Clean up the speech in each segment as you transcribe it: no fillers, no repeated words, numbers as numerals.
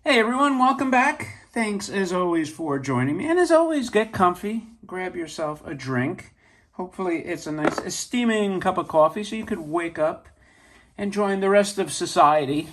Hey everyone, welcome back. Thanks as always for joining me. And as always, get comfy, grab yourself a drink. Hopefully it's a nice steaming cup of coffee so you could wake up and join the rest of society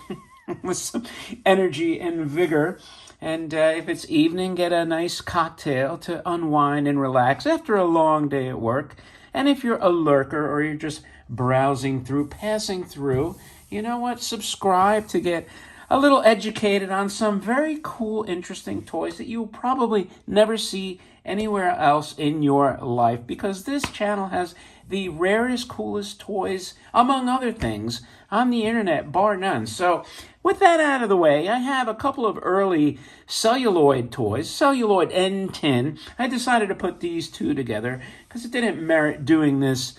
with some energy and vigor. And if it's evening, get a nice cocktail to unwind and relax after a long day at work. And if you're a lurker or you're just browsing through, passing through, you know what? Subscribe to get a little educated on some very cool, interesting toys that you'll probably never see anywhere else in your life, because this channel has the rarest, coolest toys, among other things, on the internet, bar none. So with that out of the way, I have a couple of early celluloid toys, Celluloid and tin. I decided to put these two together because it didn't merit doing this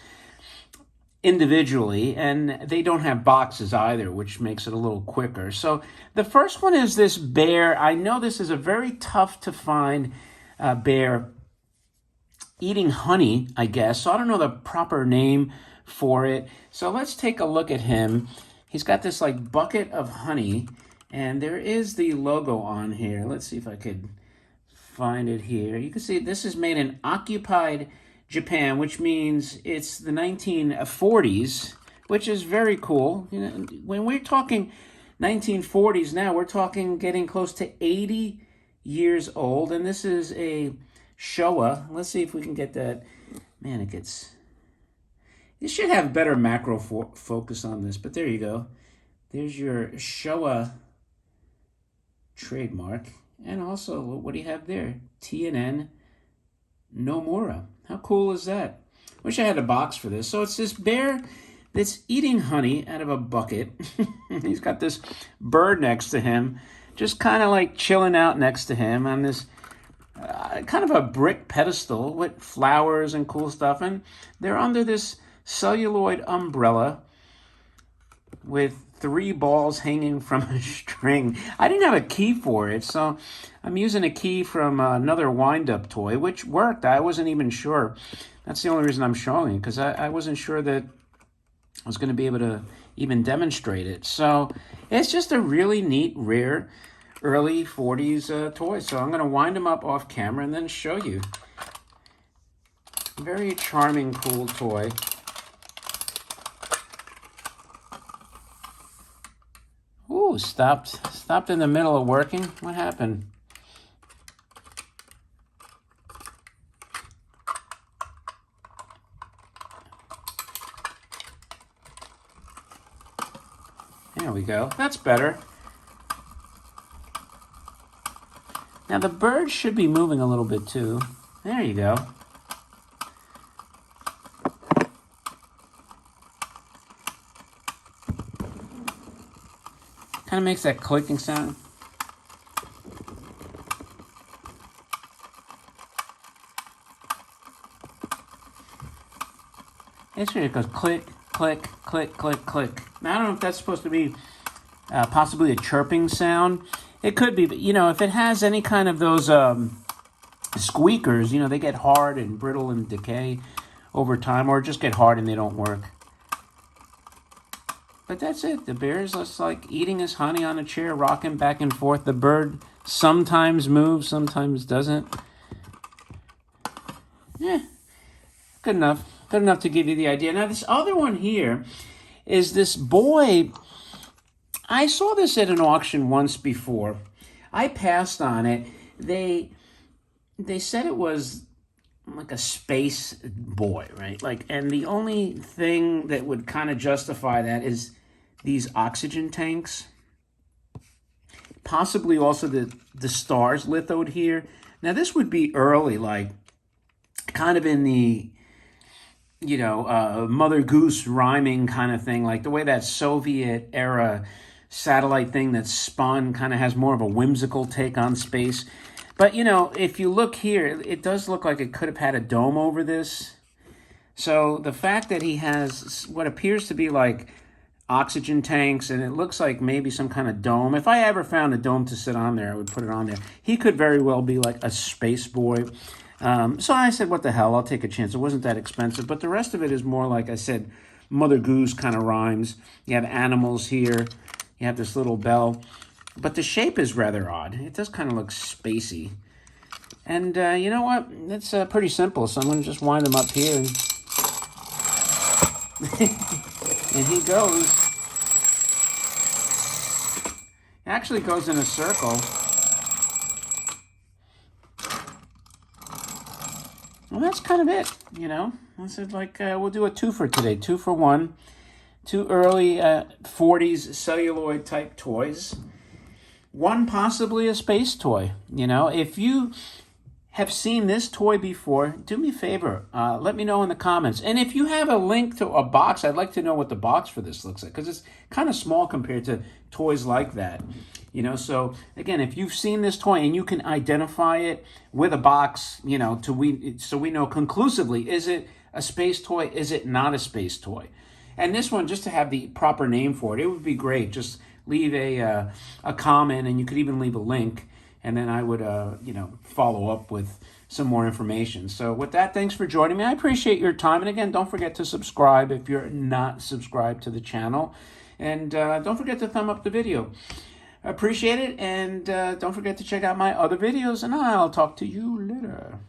individually, and they don't have boxes either, which makes it a little quicker. So the first one is this bear. I know this is a very tough to find bear eating honey, I guess. So I don't know the proper name for it. So let's take a look at him. He's got this like bucket of honey, and there is the logo on here. Let's see if I could find it here. You can see this is made in occupied Japan, which means it's the 1940s, which is very cool. You know, when we're talking 1940s now, we're talking getting close to 80 years old, and this is a Showa. Let's see if we can get that. Man, you should have better macro focus on this, but there you go. There's your Showa trademark, and also, what do you have there? TNN Nomura. How cool is that? Wish I had a box for this. So it's this bear that's eating honey out of a bucket. He's got this bird next to him, just kind of like chilling out next to him on this kind of a brick pedestal with flowers and cool stuff. And they're under this celluloid umbrella with 3 balls hanging from a string. I didn't have a key for it, so I'm using a key from another wind-up toy, which worked. I wasn't even sure. That's the only reason I'm showing it, because I wasn't sure that I was going to be able to even demonstrate it. So it's just a really neat, rare, early 40s toy. So I'm going to wind them up off camera and then show you. Very charming, cool toy. Ooh, stopped in the middle of working. What happened? There we go. That's better. Now the bird should be moving a little bit too. There you go. Kind of makes that clicking sound. It's really, it goes click, click, click, click, click. Now I don't know if that's supposed to be possibly a chirping sound. It could be, but you know, if it has any kind of those squeakers, you know, they get hard and brittle and decay over time, or just get hard and they don't work. But that's it. The bear is just like eating his honey on a chair, rocking back and forth. The bird sometimes moves, sometimes doesn't. Yeah, good enough. Good enough to give you the idea. Now, this other one here is this boy. I saw this at an auction once before. I passed on it. They said it was like a space boy, right? Like, and the only thing that would kind of justify that is these oxygen tanks. Possibly also the stars lithoed here. Now, this would be early, like kind of in the, you know, Mother Goose rhyming kind of thing, like the way that Soviet era satellite thing that spun kind of has more of a whimsical take on space. But, you know, if you look here, it does look like it could have had a dome over this. So the fact that he has what appears to be like oxygen tanks, and it looks like maybe some kind of dome. If I ever found a dome to sit on there, I would put it on there. He could very well be like a space boy. So I said, what the hell, I'll take a chance. It wasn't that expensive, but the rest of it is more, like I said, Mother Goose kind of rhymes. You have animals here. You have this little bell. But the shape is rather odd. It does kind of look spacey. And you know what? It's pretty simple. So I'm going to just wind them up here. And, and he goes. It actually goes in a circle. Well, that's kind of it, you know. I said, like, we'll do a 2 for today. 2 for 1. 2 early 40s celluloid type toys. 1 possibly a space toy. You know, if you have seen this toy before, do me a favor. Let me know in the comments. And if you have a link to a box, I'd like to know what the box for this looks like, because it's kind of small compared to toys like that. You know, so again, if you've seen this toy and you can identify it with a box, you know, so we know conclusively, is it a space toy? Is it not a space toy? And this one, just to have the proper name for it, it would be great. Just leave a comment, and you could even leave a link, and then I would, you know, follow up with some more information. So with that, thanks for joining me. I appreciate your time. And again, don't forget to subscribe if you're not subscribed to the channel. And don't forget to thumb up the video. I appreciate it. And don't forget to check out my other videos. And I'll talk to you later.